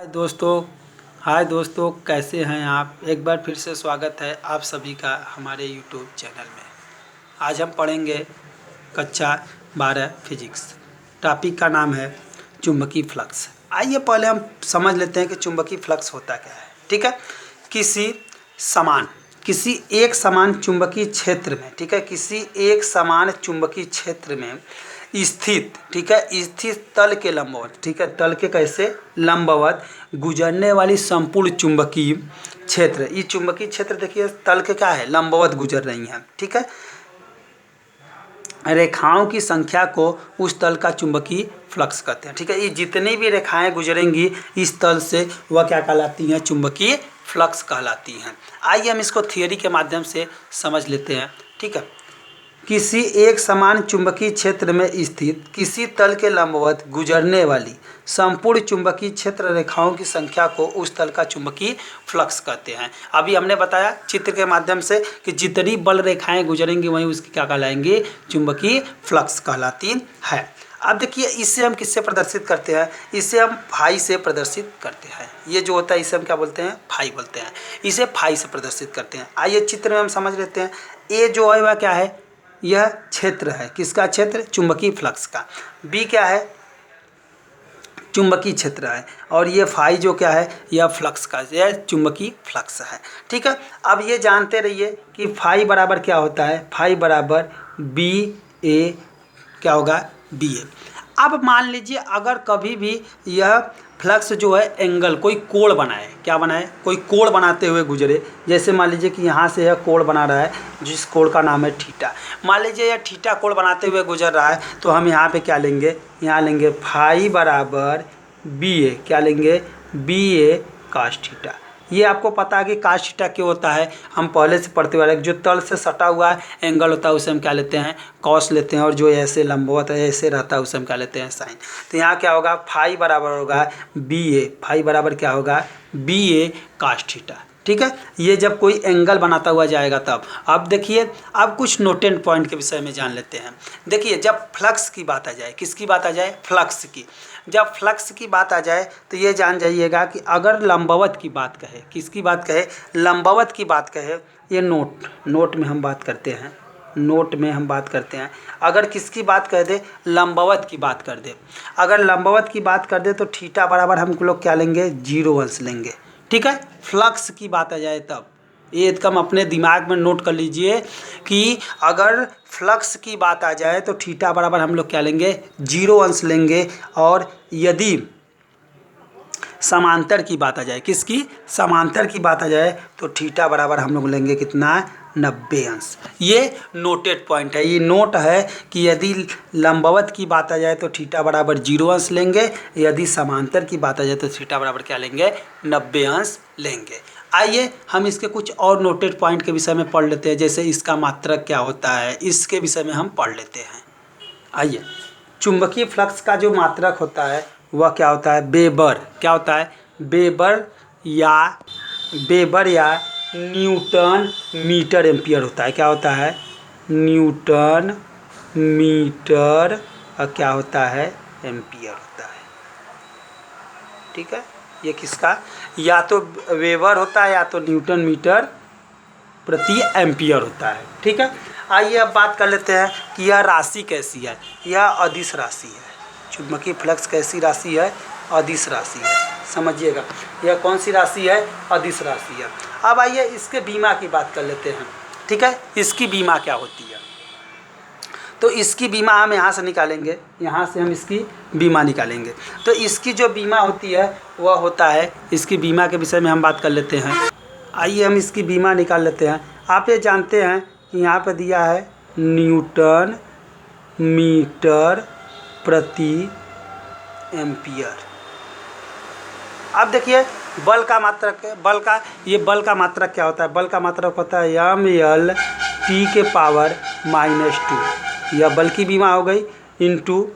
दोस्तों हाय दोस्तों, कैसे हैं आप। एक बार फिर से स्वागत है आप सभी का हमारे यूट्यूब चैनल में। आज हम पढ़ेंगे कक्षा 12 फिजिक्स। टॉपिक का नाम है चुंबकीय फ्लक्स। आइए पहले हम समझ लेते हैं कि चुंबकीय फ्लक्स होता क्या है। ठीक है, किसी एक समान चुंबकीय क्षेत्र में, ठीक है, किसी एक समान चुंबकीय क्षेत्र में स्थित, ठीक है, स्थित तल के लंबवत, ठीक है, तल के कैसे लंबवत गुजरने वाली संपूर्ण चुंबकीय क्षेत्र। ये चुंबकीय क्षेत्र देखिए तल के क्या है, लंबवत गुजर रही हैं, ठीक है, रेखाओं की संख्या को उस तल का चुंबकीय फ्लक्स कहते हैं। ठीक है, ये जितनी भी रेखाएं गुजरेंगी इस तल से वह क्या कहलाती हैं, चुंबकीय फ्लक्स कहलाती हैं। आइए हम इसको थियोरी के माध्यम से समझ लेते हैं। ठीक है, किसी एक समान चुंबकीय क्षेत्र में स्थित किसी तल के लंबवत गुजरने वाली संपूर्ण चुंबकीय क्षेत्र रेखाओं की संख्या को उस तल का चुंबकीय फ्लक्स कहते हैं। अभी हमने बताया चित्र के माध्यम से कि जितनी बल रेखाएं गुजरेंगी वहीं उसकी क्या कहलाएंगी, चुंबकीय फ्लक्स कहलाती है। अब देखिए इसे हम किससे प्रदर्शित करते हैं, इसे हम फाई से प्रदर्शित करते हैं। ये जो होता है इसे हम क्या बोलते हैं, फाई बोलते हैं। इसे फाई से प्रदर्शित करते हैं। आइए चित्र में हम समझ लेते हैं। ए जो है वह क्या है, यह क्षेत्र है, किसका क्षेत्र, चुंबकीय फ्लक्स का। बी क्या है, चुंबकीय क्षेत्र है। और ये फाई जो क्या है, यह फ्लक्स का, यह चुंबकीय फ्लक्स है। ठीक है, अब ये जानते रहिए कि फाई बराबर क्या होता है, फाई बराबर बी ए, क्या होगा, बी ए। अब मान लीजिए अगर कभी भी यह फ्लक्स जो है एंगल, कोई कोण बनाए, क्या बनाए, कोई कोण बनाते हुए गुजरे। जैसे मान लीजिए कि यहाँ से यह कोण बना रहा है जिस कोण का नाम है थीटा। मान लीजिए यह थीटा कोण बनाते हुए गुजर रहा है तो हम यहाँ पे क्या लेंगे, यहाँ लेंगे फाई बराबर बी ए, क्या लेंगे, बी ए कास थीटा। ये आपको पता है कि कास थीटा क्यों होता है, हम पहले से पढ़ते हुए जो तल से सटा हुआ एंगल होता है उसे हम क्या लेते हैं, कॉस लेते हैं, और जो ऐसे लंबवत है ऐसे रहता है उसे हम क्या लेते हैं, साइन। तो यहाँ क्या होगा, फाई बराबर होगा बी ए, फाई बराबर क्या होगा, बी ए कास थीटा। ठीक है, ये जब कोई एंगल बनाता हुआ जाएगा तब। अब देखिए, अब कुछ नोटेड पॉइंट के विषय में जान लेते हैं। देखिए जब फ्लक्स की बात आ जाए, किसकी बात आ जाए, फ्लक्स की, जब फ्लक्स की बात आ जाए तो ये जान जाइएगा कि अगर लंबवत की बात कहे, किसकी बात कहे, लंबवत की बात कहे, ये नोट में हम बात करते हैं, नोट में हम बात करते हैं। अगर किसकी बात कर दे, लंबवत की बात कर दे, अगर लंबवत की बात कर दे तो थीटा बराबर हम लोग क्या लेंगे, 0 अंश लेंगे। ठीक है, फ्लक्स की बात आ जाए तब ये एकदम अपने दिमाग में नोट कर लीजिए कि अगर फ्लक्स की बात आ जाए तो थीटा बराबर हम लोग क्या लेंगे, 0 अंश लेंगे। और यदि समांतर की बात आ जाए, किसकी, समांतर की बात आ जाए तो थीटा बराबर हम लोग लेंगे कितना, 90 अंश। ये नोटेड पॉइंट है, ये नोट है कि यदि लंबवत की बात आ जाए तो थीटा बराबर 0 अंश लेंगे, यदि समांतर की बात आ जाए तो थीटा बराबर क्या लेंगे, 90 अंश लेंगे। आइए हम इसके कुछ और नोटेड पॉइंट के विषय में पढ़ लेते हैं। जैसे इसका मात्रक क्या होता है, इसके विषय में हम पढ़ लेते हैं। आइए, चुंबकीय फ्लक्स का जो मात्रक होता है वह क्या होता है, वेबर, क्या होता है, वेबर या न्यूटन मीटर एम्पियर होता है। क्या होता है, न्यूटन मीटर, और क्या होता है, एम्पियर होता है। ठीक है, ये किसका, या तो वेबर होता है या तो न्यूटन मीटर प्रति एम्पियर होता है। ठीक है, आइए अब बात कर लेते हैं कि यह राशि कैसी है, यह अदिश राशि है। चुंबकीय फ्लक्स कैसी राशि है, अदिश राशि है, समझिएगा। यह कौन सी राशि है, अदिश राशि है। अब आइए इसके बीमा की बात कर लेते हैं। ठीक है, इसकी बीमा क्या होती है, तो इसकी बीमा हम यहाँ से निकालेंगे, यहाँ से हम इसकी बीमा निकालेंगे। तो इसकी जो बीमा होती है वह होता है, इसकी बीमा के विषय में हम बात कर लेते हैं। आइए हम इसकी बीमा निकाल लेते हैं। आप ये जानते हैं कि यहाँ पर दिया है न्यूटन मीटर प्रति एम्पियर। अब देखिए बल का मात्रक, बल का मात्रक क्या होता है, बल का मात्रक होता है ml t के पावर -2। यह बल की बीमा हो गई, इनटू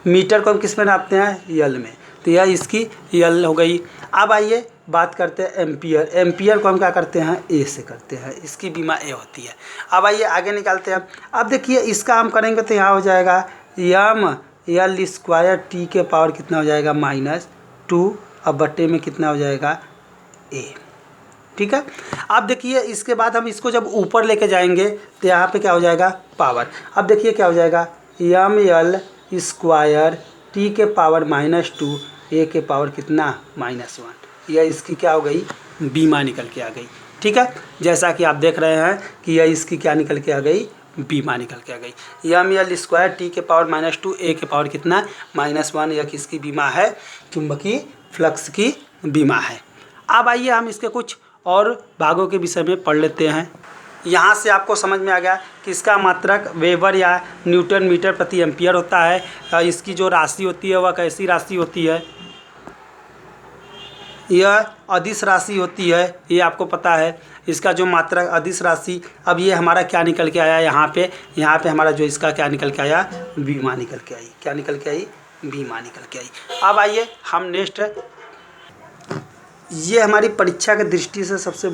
मीटर को हम किस में नापते हैं, यल में, तो यह इसकी यल हो गई। अब आइए बात करते हैं एम्पियर। एम्पियर को हम क्या करते हैं, ए से करते हैं, इसकी बीमा ए होती है। अब आइए आगे निकालते हैं। अब देखिए इसका हम करेंगे तो यहाँ हो जाएगा m l² t के पावर कितना हो जाएगा, 2 अब बट्टे में कितना हो जाएगा a। ठीक है। अब देखिए इसके बाद हम इसको जब ऊपर लेके जाएंगे तो यहाँ पे क्या हो जाएगा पावर। अब देखिए क्या हो जाएगा ml स्क्वायर t के पावर -2 a के पावर कितना -1। यह इसकी क्या हो गई बीमा निकल के आ गई। ठीक है, जैसा कि आप देख रहे हैं कि यह इसकी क्या निकल के आ गई बीमा निकल के आ गई। ml स्क्वायर t के पावर -2 a के पावर कितना -1। यह किसकी बीमा है चुंबकीय फ्लक्स की बीमा है। अब आइए हम इसके कुछ और भागों के विषय में पढ़ लेते हैं। यहाँ से आपको समझ में आ गया कि इसका मात्रक वेबर या न्यूटन मीटर प्रति एम्पियर होता है। इसकी जो राशि होती है वह कैसी राशि होती है, यह अदिश राशि होती है, ये आपको पता है। इसका जो मात्रक अदिश राशि, अब ये हमारा क्या निकल के आया यहाँ पे हमारा जो इसका क्या निकल के आया बीमा निकल के आई। क्या निकल के आई बीमा निकल के आई। अब आइए हम नेक्स्ट, ये हमारी परीक्षा की दृष्टि से सबसे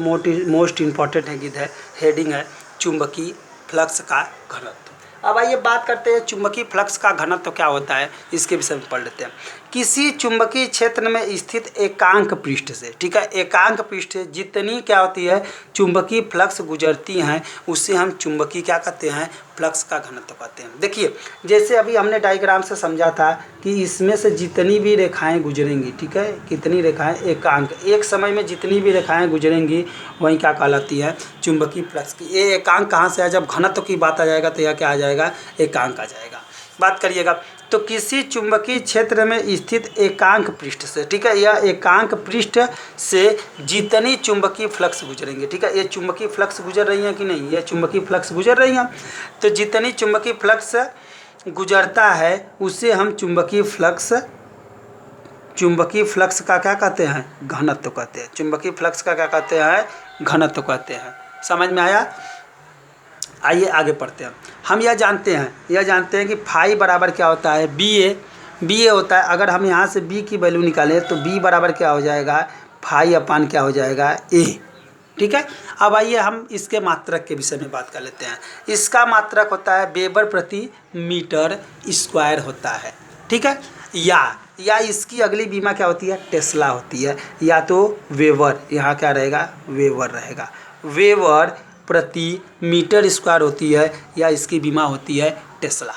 मोस्ट इम्पॉर्टेंट है हेडिंग है चुंबकीय फ्लक्स का घनत्व। अब आइए बात करते हैं चुंबकीय फ्लक्स का घनत्व क्या होता है, इसके विषय में पढ़ लेते हैं। किसी चुंबकीय क्षेत्र में स्थित एकांक पृष्ठ से, ठीक है, एकांक पृष्ठ से जितनी क्या होती है चुंबकीय फ्लक्स गुजरती हैं उससे हम चुंबकीय क्या कहते हैं फ्लक्स का घनत्व कहते हैं। देखिए जैसे अभी हमने डायग्राम से समझा था कि इसमें से जितनी भी रेखाएं गुजरेंगी, ठीक है, कितनी रेखाएं एकांक, एक समय में जितनी भी रेखाएं गुजरेंगी वही क्या कहलाती है चुंबकीय फ्लक्स की। ये एकांक कहाँ से है, जब घनत्व की बात आ जाएगा तो यह क्या आ जाएगा एकांक आ जाएगा। बात करिएगा तो किसी चुंबकीय क्षेत्र में स्थित एकांक पृष्ठ से, ठीक है, यह एकांक पृष्ठ से जितनी चुंबकीय फ्लक्स गुजरेंगे, ठीक है, ये चुंबकीय फ्लक्स गुजर रही हैं कि नहीं, ये चुंबकीय फ्लक्स गुजर रही हैं, तो जितनी चुंबकीय फ्लक्स गुजरता है उसे हम चुंबकीय फ्लक्स का क्या कहते हैं घनत्व कहते हैं। चुंबकीय फ्लक्स का क्या कहते हैं घनत्व कहते हैं। समझ में आया। आइए आगे पढ़ते हैं। हम यह जानते हैं कि फाई बराबर क्या होता है बी ए होता है। अगर हम यहाँ से बी की वैल्यू निकालें तो बी बराबर क्या हो जाएगा फाई अपान क्या हो जाएगा ए। ठीक है, अब आइए हम इसके मात्रक के विषय में बात कर लेते हैं। इसका मात्रक होता है वेबर प्रति मीटर स्क्वायर होता है। ठीक है, या इसकी अगली बीमा क्या होती है टेस्ला होती है, या तो वेबर, यहाँ क्या रहेगा वेबर रहेगा, वेबर प्रति मीटर स्क्वायर होती है, या इसकी बीमा होती है टेस्ला।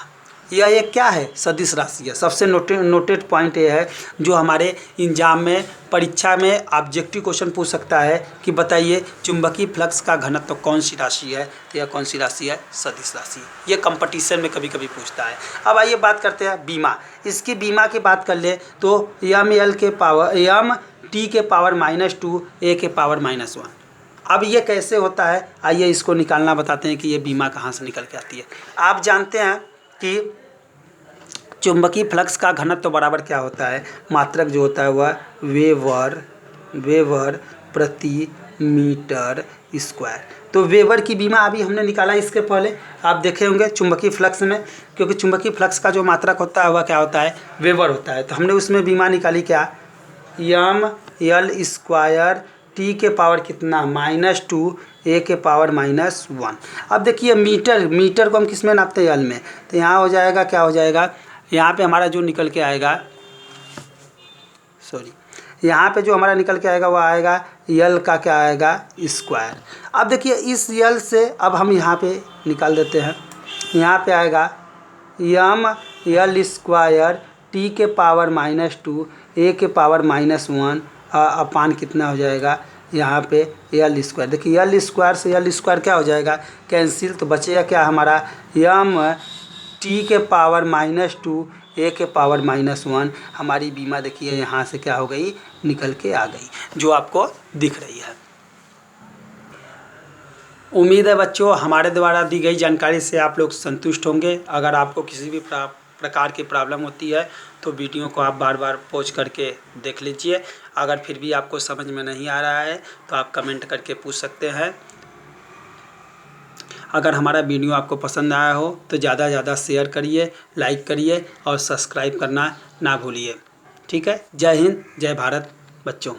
यह एक क्या है सदिश राशि है। सबसे नोटेड पॉइंट ये है जो हमारे एग्जाम में परीक्षा में ऑब्जेक्टिव क्वेश्चन पूछ सकता है कि बताइए चुंबकीय फ्लक्स का घनत्व कौन सी राशि है, यह कौन सी राशि है सदिश राशि। ये कंपटीशन में कभी कभी पूछता है। अब आइए बात करते हैं बीमा। इसकी बीमा की बात कर ले तो ml के पावर mt के पावर -2 a के पावर -1। अब ये कैसे होता है आइए इसको निकालना बताते हैं कि ये बीमा कहाँ से निकल के आती है। आप जानते हैं कि चुंबकीय फ्लक्स का घनत्व बराबर क्या होता है, मात्रक जो होता है वह वेबर प्रति मीटर स्क्वायर। तो वेबर की बीमा अभी हमने निकाला, इसके पहले आप देखे होंगे चुंबकीय फ्लक्स में, क्योंकि चुंबकीय फ्लक्स का जो मात्रक होता है वह क्या होता है वेबर होता है। तो हमने उसमें बीमा निकाली क्या ml स्क्वायर t के पावर कितना -2 a के पावर -1। अब देखिए मीटर को हम किस में नापते हैं यल में, तो यहाँ हो जाएगा क्या हो जाएगा, यहाँ पे हमारा जो निकल के आएगा यहाँ पे जो हमारा निकल के आएगा वह आएगा यल का क्या आएगा स्क्वायर। अब देखिए इस यल से अब हम यहाँ पे निकाल देते हैं, यहाँ पे आएगा ml स्क्वायर t के पावर -2 a के पावर -1 अपान कितना हो जाएगा यहाँ पे यल स्क्वायर। देखिए यल स्क्वायर से यल स्क्वायर क्या हो जाएगा कैंसिल, तो बचेगा क्या हमारा mt के पावर -2 a के पावर -1। हमारी बीमा देखिए यहाँ से क्या हो गई निकल के आ गई, जो आपको दिख रही है। उम्मीद है बच्चों हमारे द्वारा दी गई जानकारी से आप लोग संतुष्ट होंगे। अगर आपको किसी भी प्रकार की प्रॉब्लम होती है तो वीडियो को आप बार बार पॉज करके देख लीजिए। अगर फिर भी आपको समझ में नहीं आ रहा है तो आप कमेंट करके पूछ सकते हैं। अगर हमारा वीडियो आपको पसंद आया हो तो ज़्यादा से ज़्यादा शेयर करिए, लाइक करिए और सब्सक्राइब करना ना भूलिए। ठीक है, जय हिंद जय भारत बच्चों।